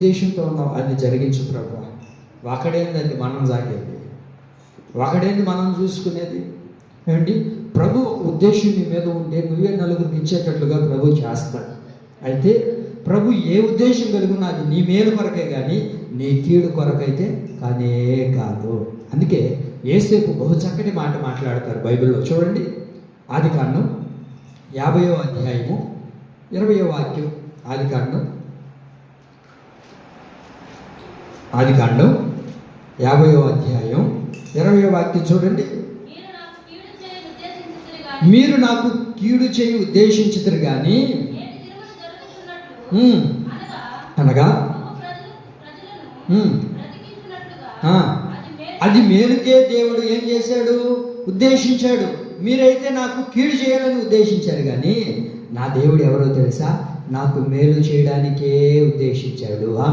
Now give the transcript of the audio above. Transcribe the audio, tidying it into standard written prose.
ఉద్దేశంతో ఉన్నావు అది జరిగించు ప్రభు. ఒకడేందండి మనం సాగేది, ఒకడేంది మనం చూసుకునేది ఏమండి? ప్రభు ఒక ఉద్దేశం నీ మీద ఉంటే నువ్వే నలుగురికి ఇచ్చేటట్లుగా ప్రభు చేస్తాడు. అయితే ప్రభు ఏ ఉద్దేశం కలిగినా అది నీ మేలు కొరకే కానీ నీ కీడు కొరకైతే కానే కాదు. అందుకే యేసేపు బహు చక్కటి మాట మాట్లాడతారు బైబిల్లో. చూడండి, ఆదికాండం 50వ అధ్యాయము 20వ వాక్యం. ఆదికాండం 50వ అధ్యాయం 20వ వాక్యం చూడండి. మీరు నాకు కీడు చేయి ఉద్దేశించుదురు కానీ అనగా అది మేలుకే దేవుడు ఏం చేశాడు? ఉద్దేశించాడు. మీరైతే నాకు కీడు చేయాలని ఉద్దేశించారు కానీ నా దేవుడు ఎవరో తెలుసా? నాకు మేలు చేయడానికే ఉద్దేశించాడు.